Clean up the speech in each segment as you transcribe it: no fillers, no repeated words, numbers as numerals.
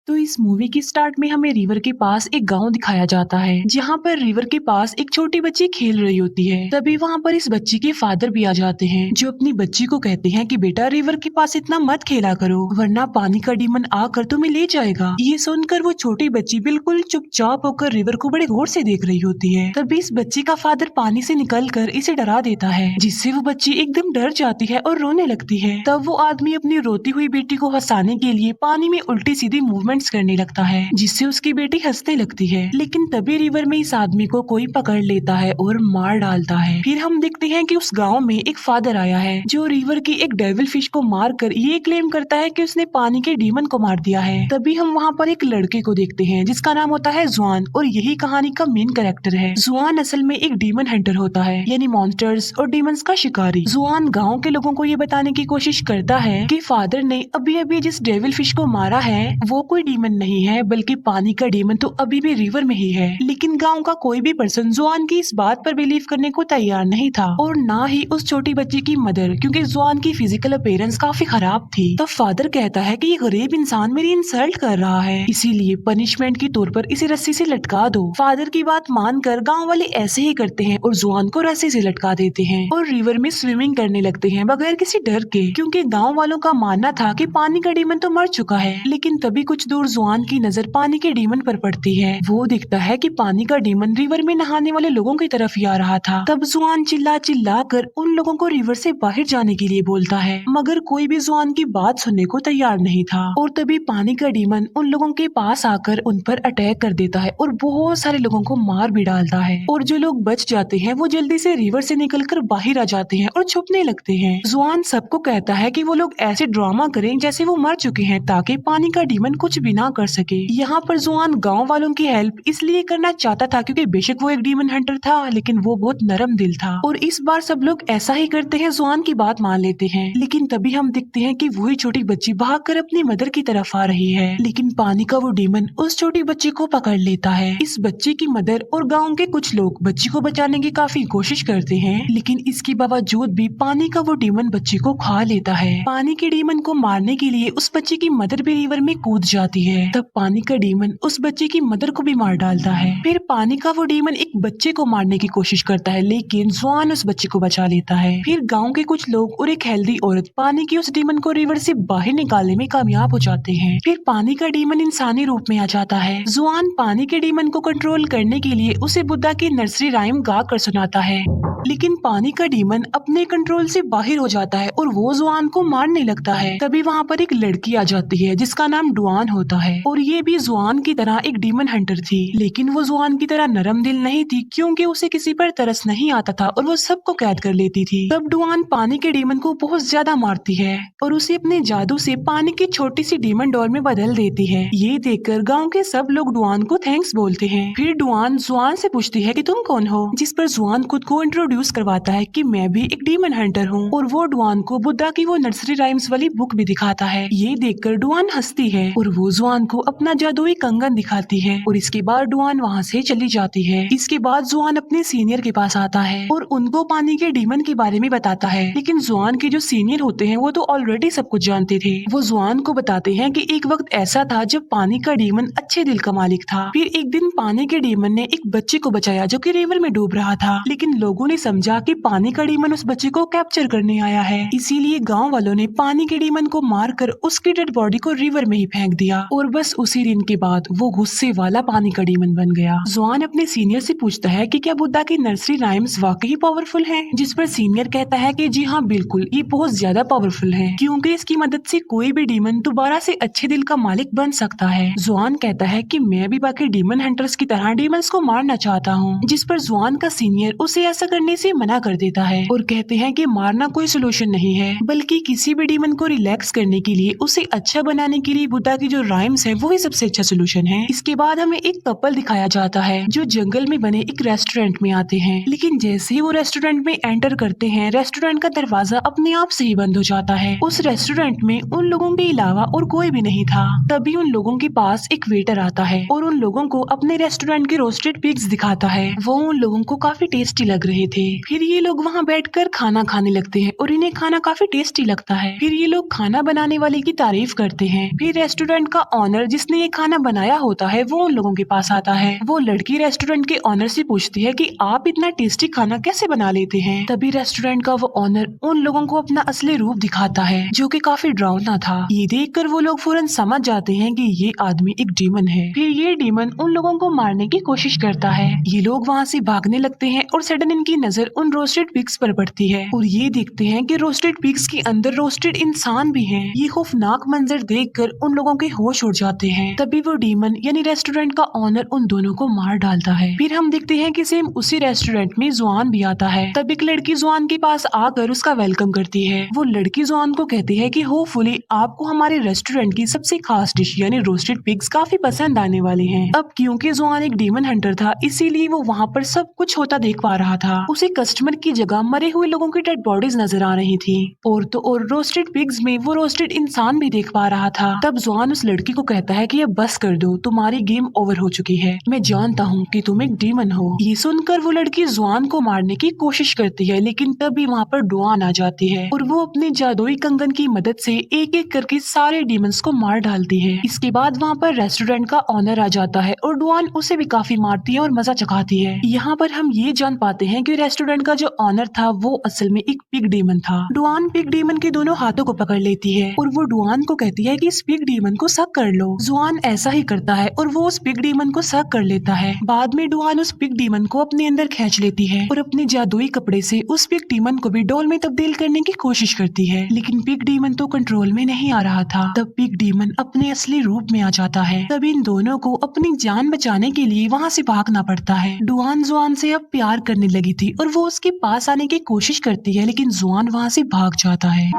तो इस मूवी की स्टार्ट में हमें रिवर के पास एक गांव दिखाया जाता है, जहां पर रिवर के पास एक छोटी बच्ची खेल रही होती है। तभी वहां पर इस बच्ची के फादर भी आ जाते हैं, जो अपनी बच्ची को कहते हैं कि बेटा रिवर के पास इतना मत खेला करो, वरना पानी का डीमन आकर तुम्हें ले जाएगा। ये सुनकर वो छोटी बच्ची बिल्कुल चुपचाप होकर रिवर को बड़े गौर से देख रही होती है। तभी इस बच्ची का फादर पानी से निकलकर इसे डरा देता है, जिससे वो बच्ची एकदम डर जाती है और रोने लगती है। तब वो आदमी अपनी रोती हुई बेटी को हंसाने के लिए पानी में उल्टी सीधी मूवमेंट्स करने लगता है, जिससे उसकी बेटी हंसने लगती है। लेकिन तभी रिवर में इस आदमी को कोई पकड़ लेता है और मार डालता है। फिर हम देखते हैं कि उस गांव में एक फादर आया है, जो रिवर की एक डेविल फिश को मारकर ये क्लेम करता है कि उसने पानी के डीमन को मार दिया है। तभी हम वहाँ पर एक लड़के को देखते हैं, जिसका नाम होता है जुआन, और यही कहानी का मेन कैरेक्टर है। जुआन असल में एक डीमन हंटर होता है, यानी मॉन्स्टर्स और डीमंस का शिकारी। जुआन गाँव के लोगों को ये बताने की कोशिश करता है कि फादर ने अभी अभी जिस डेविल फिश को मारा है वो कोई डीमन नहीं है, बल्कि पानी का डीमन तो अभी भी रिवर में ही है। लेकिन गांव का कोई भी पर्सन जुआन की इस बात पर बिलीव करने को तैयार नहीं था, और ना ही उस छोटी बच्ची की मदर, क्योंकि जुआन की फिजिकल अपीयरेंस काफी खराब थी। तब फादर कहता है कि ये गरीब इंसान मेरी इंसल्ट कर रहा है, इसीलिए पनिशमेंट के तौर पर इसे रस्सी से लटका दो। फादर की बात मानकर गाँव वाले ऐसे ही करते हैं और जुआन को रस्सी से लटका देते हैं और रिवर में स्विमिंग करने लगते हैं बगैर किसी डर के, क्योंकि गाँव वालों का मानना था कि पानी का डीमन तो मर चुका है। लेकिन तभी कुछ दूर जुआन की नजर पानी के डीमन पर पड़ती है। वो दिखता है कि पानी का डीमन रिवर में नहाने वाले लोगों की तरफ ही आ रहा था। तब जुआन चिल्ला चिल्ला कर उन लोगों को रिवर से बाहर जाने के लिए बोलता है, मगर कोई भी जुआन की बात सुनने को तैयार नहीं था। और तभी पानी का डीमन उन लोगों के पास आकर उन पर अटैक कर देता है और बहुत सारे लोगों को मार भी डालता है। और जो लोग बच जाते हैं वो जल्दी से रिवर से निकलकर बाहर आ जाते हैं और छुपने लगते हैं। जुआन सबको कहता है कि वो लोग ऐसे ड्रामा करें जैसे वो मर चुके हैं, ताकि पानी का डीमन कुछ भी ना कर सके। यहाँ पर जुआन गांव वालों की हेल्प इसलिए करना चाहता था क्योंकि बेशक वो एक डीमन हंटर था, लेकिन वो बहुत नरम दिल था, और इस बार सब लोग ऐसा ही करते हैं, जुआन की बात मान लेते हैं। लेकिन तभी हम देखते हैं कि वही छोटी बच्ची भागकर अपनी मदर की तरफ आ रही है, लेकिन पानी का वो डीमन उस छोटी बच्ची को पकड़ लेता है। इस बच्ची की मदर और गाँव के कुछ लोग बच्ची को बचाने की काफी कोशिश करते हैं, लेकिन इसके बावजूद भी पानी का वो डीमन बच्ची को खा लेता है। पानी के डीमन को मारने के लिए उस बच्ची की मदर भी रिवर में कूद जाती है। तब पानी का डीमन उस बच्चे की मदर को भी मार डालता है। फिर पानी का वो डीमन एक बच्चे को मारने की कोशिश करता है, लेकिन जुआन उस बच्चे को बचा लेता है। फिर गांव के कुछ लोग और एक हेल्दी औरत पानी की उस डीमन को रिवर से बाहर निकालने में कामयाब हो जाते हैं। फिर पानी का डीमन इंसानी रूप में आ जाता है। जुआन पानी के डीमन को कंट्रोल करने के लिए उसे बुद्धा की नर्सरी राइम गा कर सुनाता है, लेकिन पानी का डीमन अपने कंट्रोल से बाहर हो जाता है और वो जुआन को मारने लगता है। तभी वहाँ पर एक लड़की आ जाती है जिसका नाम डुआन होता है, और ये भी जुआन की तरह एक डीमन हंटर थी, लेकिन वो जुआन की तरह नरम दिल नहीं थी, क्योंकि उसे किसी पर तरस नहीं आता था और वो सबको कैद कर लेती थी। तब डुआन पानी के डीमन को बहुत ज्यादा मारती है और उसे अपने जादू से पानी की छोटी सी डीमन डॉल में बदल देती है। ये देखकर गाँव के सब लोग डुआन को थैंक्स बोलते हैं। फिर डुआन जुआन से पूछती है कि तुम कौन हो, जिस पर जुआन खुद को इंट्रोड्यूस करवाता है कि मैं भी एक डीमन हंटर हूँ, और वो डुआन को बुद्धा की वो नर्सरी राइम्स वाली बुक भी दिखाता है। ये देखकर डुआन हंसती है और वो जुआन को अपना जादुई कंगन दिखाती है, और इसके बाद डुआन वहाँ से चली जाती है। इसके बाद जुआन अपने सीनियर के पास आता है और उनको पानी के डीमन के बारे में बताता है, लेकिन जुआन के जो सीनियर होते हैं वो तो ऑलरेडी सब कुछ जानते थे। वो जुआन को बताते हैं कि एक वक्त ऐसा था जब पानी का डीमन अच्छे दिल का मालिक था। फिर एक दिन पानी के डीमन ने एक बच्चे को बचाया जो कि रिवर में डूब रहा था, लेकिन लोगों ने समझा कि पानी का डीमन उस बच्चे को कैप्चर करने आया है, इसीलिए गांव वालों ने पानी के डीमन को मारकर उसकी डेड बॉडी को रिवर में ही फेंक दिया, और बस उसी दिन के बाद वो गुस्से वाला पानी का डीमन बन गया। जुआन अपने सीनियर से पूछता है कि क्या बुद्धा की नर्सरी राइम्स वाकई पावरफुल हैं, जिस पर सीनियर कहता है कि जी हाँ बिल्कुल, ये बहुत ज्यादा पावरफुल है, क्योंकि इसकी मदद से कोई भी डीमन दोबारा से अच्छे दिल का मालिक बन सकता है। जुआन कहता है कि मैं भी बाकी डीमन हंटर्स की तरह डीमंस को मारना चाहता हूँ, जिस पर जुआन का सीनियर उसे ऐसा करने से मना कर देता है और कहते हैं कि मारना कोई सोल्यूशन नहीं है, बल्कि किसी भी डीमन को रिलैक्स करने के लिए, उसे अच्छा बनाने के लिए बुद्धा की जो राइम्स है वही सबसे अच्छा सोल्यूशन है। इसके बाद हमें एक कपल दिखाया जाता है जो जंगल में बने एक रेस्टोरेंट में आते हैं, लेकिन जैसे ही वो रेस्टोरेंट में एंटर करते हैं, रेस्टोरेंट का दरवाजा अपने आप से ही बंद हो जाता है। उस रेस्टोरेंट में उन लोगों के अलावा और कोई भी नहीं था। तभी उन लोगों के पास एक वेटर आता है और उन लोगों को अपने रेस्टोरेंट के रोस्टेड पिग्स दिखाता है। वो उन लोगों को काफी टेस्टी लग रहे थे। फिर ये लोग वहाँ बैठकर खाना खाने लगते हैं और इन्हें खाना काफी टेस्टी लगता है। फिर ये लोग खाना बनाने वाले की तारीफ करते हैं। फिर रेस्टोरेंट का का ऑनर जिसने ये खाना बनाया होता है वो उन लोगों के पास आता है। वो लड़की रेस्टोरेंट के ऑनर से पूछती है कि आप इतना टेस्टी खाना कैसे बना लेते हैं। तभी रेस्टोरेंट का वो ऑनर उन लोगों को अपना असली रूप दिखाता है जो कि काफी डरावना था। ये देखकर वो लोग फौरन समझ जाते हैं कि ये आदमी एक डीमन है। फिर ये डीमन उन लोगों को मारने की कोशिश करता है। ये लोग वहाँ से भागने लगते हैं और सडन इनकी नजर उन रोस्टेड पिग्स पर पड़ती है और ये देखते हैं कि रोस्टेड पिग्स के अंदर रोस्टेड इंसान भी हैं। ये खौफनाक मंजर देखकर उन लोगों के होश उड़ जाते हैं। तभी वो डीमन यानी रेस्टोरेंट का ऑनर उन दोनों को मार डालता है। फिर हम देखते हैं कि सेम उसी रेस्टोरेंट में जुआन भी आता है। तब एक लड़की जुआन के पास आकर उसका वेलकम करती है। वो लड़की जुआन को कहती है कि होपफुली आपको हमारे रेस्टोरेंट की सबसे खास डिश यानी रोस्टेड पिग्स काफी पसंद आने वाली हैं। अब क्योंकि जुआन एक डीमन हंटर था इसीलिए वो वहाँ पर सब कुछ होता देख पा रहा था। उसे कस्टमर की जगह मरे हुए लोगों की डेड बॉडीज नजर आ रही थी और तो और रोस्टेड पिग्स में वो रोस्टेड इंसान भी देख पा रहा था। तब जुआन उस लड़की को कहता है कि अब बस कर दो, तुम्हारी गेम ओवर हो चुकी है। मैं जानता हूँ कि तुम एक डीमन हो। ये सुनकर वो लड़की जुआन को मारने की कोशिश करती है लेकिन तभी वहाँ पर डुआन आ जाती है और वो अपने जादुई कंगन की मदद से एक एक करके सारे डीमंस को मार डालती है। इसके बाद वहाँ पर रेस्टोरेंट का ऑनर आ जाता है और डुआन उसे भी काफी मारती है और मजा चखाती है। यहाँ पर हम ये जान पाते हैं कि रेस्टोरेंट का जो ऑनर था वो असल में एक पिग डीमन था। डुआन पिग डीमन के दोनों हाथों को पकड़ लेती है और वो डुआन को कहती है कि इस पिग डीमन को सक कर लो। जुआन ऐसा ही करता है और वो उस पिग डीमन को सक कर लेता है। बाद में डुआन उस पिग डीमन को अपने अंदर खींच लेती है और अपने जादुई कपड़े से उस पिग डीमन को भी डॉल में तब्दील करने की कोशिश करती है लेकिन पिग डीमन तो कंट्रोल में नहीं आ रहा था। तब पिग डीमन अपने असली रूप में आ जाता है। तब इन दोनों को अपनी जान बचाने के लिए वहाँ से भागना पड़ता है। डुआन जुआन से अब प्यार करने लगी थी और वो उसके पास आने की कोशिश करती है लेकिन जुआन वहाँ से भाग जाता है।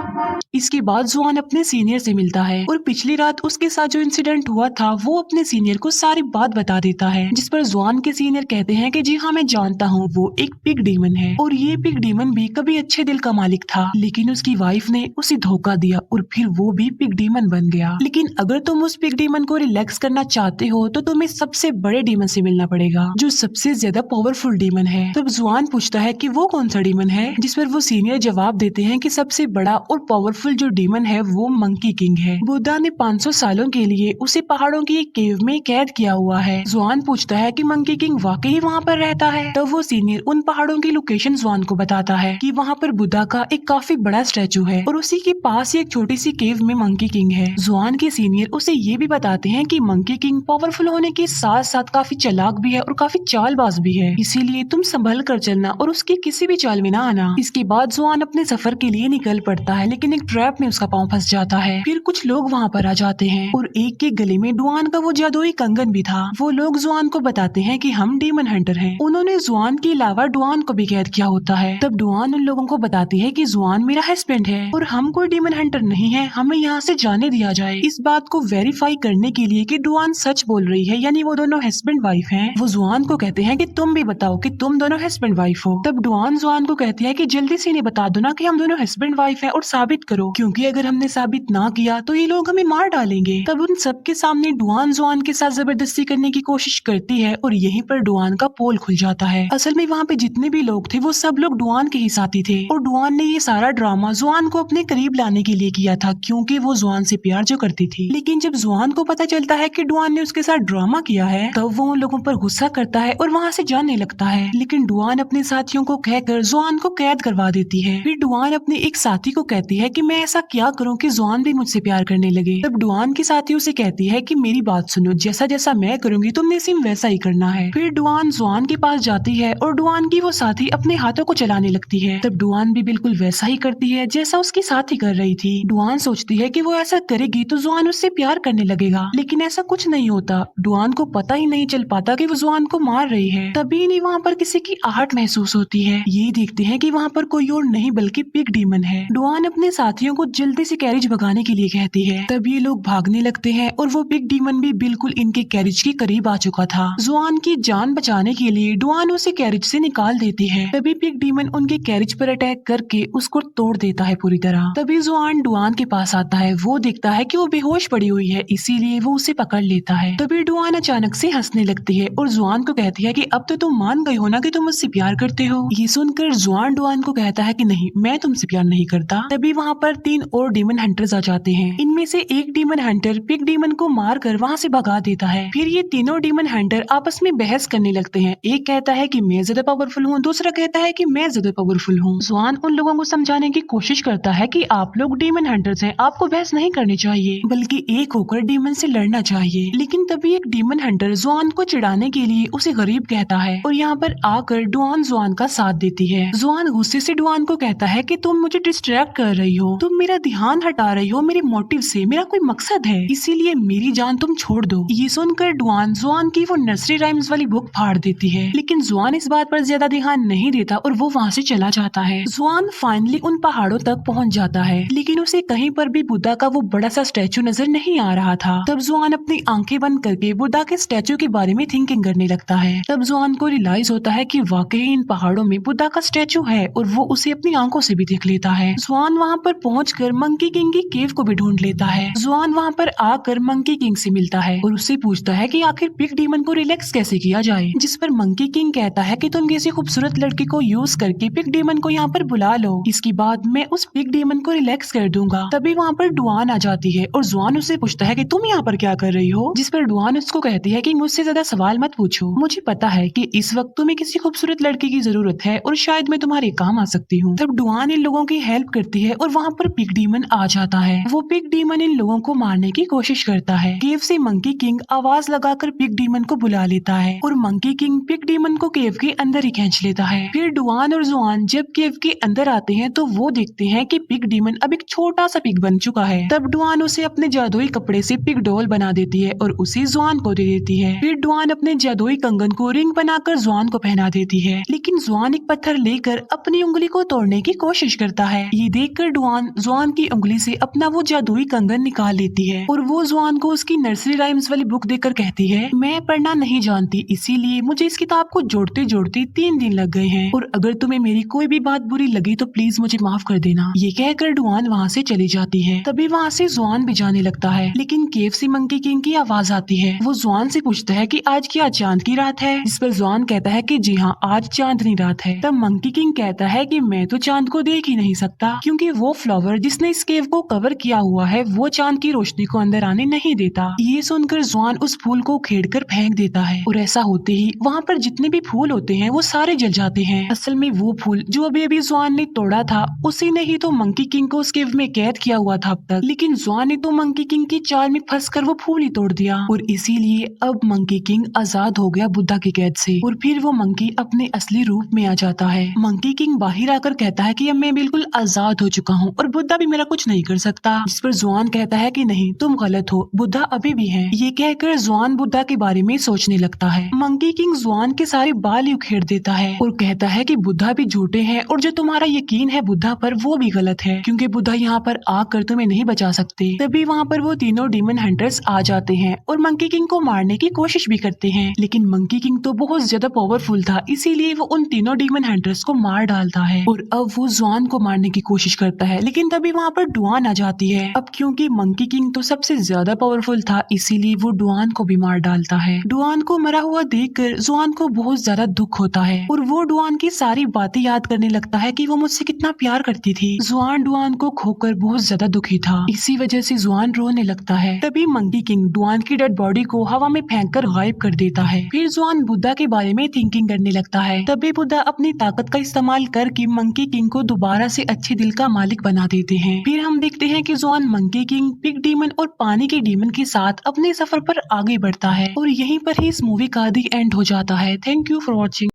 इसके बाद जुआन अपने सीनियर से मिलता है और पिछली रात उसके साथ जो इंसिडेंट हुआ था वो अपने सीनियर को सारी बात बता देता है, जिस पर जुआन के सीनियर कहते हैं कि जी हाँ मैं जानता हूँ वो एक पिग डीमन है और ये पिग डीमन भी कभी अच्छे दिल का मालिक था लेकिन उसकी वाइफ ने उसे धोखा दिया और फिर वो भी पिग डीमन बन गया। लेकिन अगर तुम उस पिग डीमन को रिलैक्स करना चाहते हो तो तुम्हें सबसे बड़े डीमन से मिलना पड़ेगा जो सबसे ज्यादा पावरफुल डीमन है। तब जुआन पूछता है कि वो कौन सा डीमन है, जिस पर वो सीनियर जवाब देते हैं कि सबसे बड़ा और पावरफुल जो डीमन है वो मंकी किंग है। बुद्धा ने 500 सालों के लिए उसे पहाड़ों की एक केव में कैद किया हुआ है। जुआन पूछता है कि मंकी किंग वाकई वहाँ पर रहता है। तब वो सीनियर उन पहाड़ों की लोकेशन जुआन को बताता है कि वहाँ पर बुद्धा का एक काफी बड़ा स्टैचू है और उसी के पास ही एक छोटी सी केव में मंकी किंग है। जुआन के सीनियर उसे ये भी बताते हैं कि मंकी किंग पावरफुल होने के साथ साथ काफी चालाक भी है और काफी चालबाज भी है, इसीलिए तुम संभल कर चलना और उसकी किसी भी चाल में ना आना। इसके बाद जुआन अपने सफर के लिए निकल पड़ता है लेकिन एक ट्रैप में उसका पाँव फंस जाता है। फिर कुछ लोग वहाँ पर आ जाते हैं और एक के गले में डुआन का वो जादुई कंगन भी था। वो लोग जुआन को बताते हैं कि हम डीमन हंटर हैं। उन्होंने जुआन के अलावा डुआन को भी कैद किया होता है। तब डुआन उन लोगों को बताती है कि जुआन मेरा हस्बैंड है और हम कोई डीमन हंटर नहीं है, हमें यहाँ से जाने दिया जाए। इस बात को वेरीफाई करने के लिए कि डुआन सच बोल रही है यानी वो दोनों हस्बैंड वाइफ हैं, वो जुआन को कहते हैं कि तुम भी बताओ कि तुम दोनों हस्बैंड वाइफ हो। तब डुआन जुआन को कहती है कि जल्दी से इन्हें बता दो ना कि हम दोनों हस्बैंड वाइफ हैं और साबित करो, क्योंकि अगर हमने साबित ना किया तो ये लोग हमें मार डालेंगे। तब उन सबके सामने डुआन जुआन के साथ जबरदस्ती करने की कोशिश करती है और यहीं पर डुआन का पोल खुल जाता है। असल में वहाँ पे जितने भी लोग थे वो सब लोग डुआन के ही साथी थे और डुआन ने ये सारा ड्रामा जुआन को अपने करीब लाने के लिए किया था क्योंकि वो जुआन से प्यार जो करती थी। लेकिन जब जुआन को पता चलता है कि डुआन ने उसके साथ ड्रामा किया है तब वो उन लोगों पर गुस्सा करता है और वहाँ से जाने लगता है। लेकिन डुआन अपने साथियों को कहकर जुआन को कैद करवा देती है। फिर डुआन अपने एक साथी को कहती है कि मैं ऐसा क्या करूँ कि जुआन भी मुझसे प्यार करने लगे। तब डुआन की साथी उसे कहती है कि मेरी बात सुनो, जैसा जैसा मैं करूंगी तुमने सेम वैसा ही करना है। फिर डुआन जुआन के पास जाती है और डुआन की वो साथी अपने हाथों को चलाने लगती है। तब डुआन भी बिल्कुल वैसा ही करती है जैसा उसकी साथी कर रही थी। डुआन सोचती है कि वो ऐसा करेगी तो जुआन उससे प्यार करने लगेगा, लेकिन ऐसा कुछ नहीं होता। डुआन को पता ही नहीं चल पाता कि वो जुआन को मार रही है। तभी नहीं वहाँ पर किसी की आहट महसूस होती है। ये देखते हैं कि वहाँ पर कोई और नहीं बल्कि पिग डीमन है। डुआन अपने साथियों को जल्दी से कैरिज भगाने के लिए कहती है। तब ये लोग भागने लगते हैं और वो पिग डीमन भी बिल्कुल इनके कैरिज के करीब आ चुका था। जुआन की जान बचाने के लिए डुआन उसे कैरिज से निकाल देती है। तभी पिग डीमन उनके कैरिज पर अटैक करके उसको तोड़ देता है पूरी तरह। तभी जुआन डुआन के पास आता है। वो देखता है कि वो बेहोश पड़ी हुई है, इसीलिए वो उसे पकड़ लेता है। तभी डुआन अचानक से हंसने लगती है और जुआन को कहती है कि अब तो तुम मान गई हो ना कि तुम मुझसे प्यार करते हो। ये सुनकर जुआन डुआन को कहता है कि नहीं, मैं तुमसे प्यार नहीं करता। तभी वहाँ पर 3 और डीमन हंटर्स आ जाते हैं। इनमें से एक demon Hunter Hunter pig demon को मारकर वहाँ से भगा देता है। फिर ये तीनों डीमन हंटर आपस में बहस करने लगते हैं। एक कहता है कि मैं ज्यादा पावरफुल हूँ, दूसरा कहता है कि मैं ज्यादा पावरफुल हूँ। जुआन उन लोगों को समझाने की कोशिश करता है कि आप लोग डीमन हंटर्स हैं, आपको बहस नहीं करनी चाहिए बल्कि एक होकर डीमन से लड़ना चाहिए। लेकिन तभी एक डीमन हंटर जुआन को चिढ़ाने के लिए उसे गरीब कहता है और यहाँ पर आकर डुआन जुआन का साथ देती है। जुआन गुस्से से डुआन को कहता है कि तुम मुझे डिस्ट्रैक्ट कर रही हो, तुम मेरा ध्यान हटा रही हो मेरे मोटिव से, मेरा कोई मकसद है, इसीलिए मेरी जान तुम छोड़ दो। ये सुनकर डुआन जुआन की वो नर्सरी राइम्स वाली बुक फाड़ देती है। लेकिन जुआन इस बात पर ज्यादा ध्यान नहीं देता और वो वहाँ से चला जाता है। जुआन फाइनली उन पहाड़ों तक पहुँच जाता है, लेकिन उसे कहीं पर भी बुद्धा का वो बड़ा सा स्टैचू नजर नहीं आ रहा था। तब जुआन अपनी आंखें बंद करके बुद्धा के स्टैचू के बारे में थिंकिंग करने लगता है। तब जुआन को रियलाइज होता है कि वाकई इन पहाड़ों में बुद्धा का स्टैचू है और वो उसे अपनी आंखों से भी देख लेता है। जुआन वहाँ पर पहुंचकर मंकी किंग की केव को भी ढूंढ लेता है। जुआन वहाँ पर आकर मंकी किंग से मिलता है और उससे पूछता है कि आखिर पिग डीमन को रिलैक्स कैसे किया जाए, जिस पर मंकी किंग कहता है कि तुम किसी खूबसूरत लड़की को यूज करके पिग डीमन को यहाँ पर बुला लो, इसके बाद मैं उस पिग डीमन को रिलैक्स कर दूंगा। तभी वहाँ पर डुआन आ जाती है और जुआन उससे पूछता है कि तुम यहाँ पर क्या कर रही हो, जिस पर डुआन उसको कहती है कि मुझसे ज्यादा सवाल मत पूछो, मुझे पता है कि इस वक्त तुम्हें किसी खूबसूरत लड़की की जरूरत है और शायद मैं तुम्हारे काम आ सकती हूँ। तब डुआन इन लोगों की हेल्प करती है और वहाँ पर पिग डीमन आ जाता है। वो पिग डीमन इन लोगों को मारने की कोशिश करता है। केव से मंकी किंग आवाज लगाकर पिग डीमन को बुला लेता है और मंकी किंग पिग डीमन को केव के अंदर ही खींच लेता है। फिर डुआन और जुआन जब केव के अंदर आते हैं तो वो देखते हैं कि पिग डीमन अब एक छोटा सा पिग बन चुका है। तब डुआन उसे अपने जादुई कपड़े से पिग डॉल बना देती है और उसे जुआन को दे देती है। फिर डुआन अपने जादुई कंगन को रिंग बनाकर जुआन को पहना देती है, लेकिन जुआन एक पत्थर लेकर अपनी उंगली को तोड़ने की कोशिश करता है। ये देखकर डुआन जुआन की उंगली से अपना वो जादुई कंगन निकाल लेती है और वो जुआन को उसकी नर्सरी राइम्स वाली बुक देकर कहती है, मैं पढ़ना नहीं जानती, इसीलिए मुझे इस किताब को जोड़ते जोड़ते 3 दिन लग गए हैं और अगर तुम्हें मेरी कोई भी बात बुरी लगी तो प्लीज मुझे माफ कर देना। ये कहकर डुआन वहाँ से चली जाती है। तभी वहाँ से जुआन भी जाने लगता है, लेकिन केव से मंकी किंग की आवाज आती है। वो जुआन से पूछता है कि आज क्या चांद की रात है, इस पर जुआन कहता है कि जी हाँ, आज चांदनी रात है। तब मंकी किंग कहता है कि मैं तो चांद को देख ही नहीं सकता, क्योंकि वो फ्लावर जिसने इस केव को कवर किया हुआ है वो चांद की रोशनी को अंदर आने नहीं देता। ये सुनकर जुआन उस फूल को उखेड़कर फेंक देता है और ऐसा होते ही वहाँ पर जितने भी फूल होते हैं वो सारे जल जाते हैं। असल में वो फूल जो अभी अभी जुआन ने तोड़ा था उसी ने ही तो मंकी किंग को उस केव में कैद किया हुआ था अब तक, लेकिन जुआन ने तो मंकी किंग की चाल में फंसकर वो फूल ही तोड़ दिया और इसीलिए अब मंकी किंग आजाद हो गया बुद्धा की कैद से और फिर वो मंकी अपने असली रूप में आ जाता है। मंकी किंग बाहर आकर कहता है कि अब मैं बिल्कुल आजाद हो चुका हूँ और बुद्धा भी मेरा कुछ नहीं कर सकता, जिस पर जुआन कहता है कि नहीं, तुम गलत हो, बुद्धा अभी भी है। ये कहकर जुआन बुद्धा के बारे में सोचने लगता है। मंकी किंग जुआन के सारे बाल ही उखेड़ देता है और कहता है कि बुद्धा भी झूठे हैं और जो तुम्हारा यकीन है बुद्धा पर वो भी गलत है, क्योंकि बुद्धा यहाँ पर आकर तुम्हें नहीं बचा सकते। तभी वहाँ पर वो तीनों डीमन हंटर्स आ जाते हैं और मंकी किंग को मारने की कोशिश भी करते हैं, लेकिन मंकी किंग तो बहुत ज्यादा पावरफुल था, इसीलिए वो उन तीनों डीमन हंटर्स को मार डालता है और अब वो जुआन को मारने की कोशिश करता है, लेकिन तभी वहाँ पर डुआन आ जाती है। अब क्योंकि मंकी किंग तो सबसे ज्यादा पावरफुल था, इसीलिए वो डुआन को भी मार डालता है। डुआन को मरा हुआ देखकर जुआन को बहुत ज्यादा दुख होता है और वो डुआन की सारी बातें याद करने लगता है कि वो मुझसे कितना प्यार करती थी। जुआन डुआन को खोकर बहुत ज्यादा दुखी था, इसी वजह से जुआन रोने लगता है। तभी मंकी किंग डुआन की डेड बॉडी को हवा में फेंककर गायब कर देता है। फिर जुआन बुद्धा के बारे में थिंकिंग करने लगता है। तभी बुद्धा अपनी ताकत का इस्तेमाल करके मंकी किंग को दोबारा से अच्छे दिल का मालिक बना देते हैं। फिर हम देखते हैं कि जुआन मंकी किंग, पिग डीमन और पानी के डीमन के साथ अपने सफर पर आगे बढ़ता है और यहीं पर ही इस मूवी का दी एंड हो जाता है। Thank you for watching.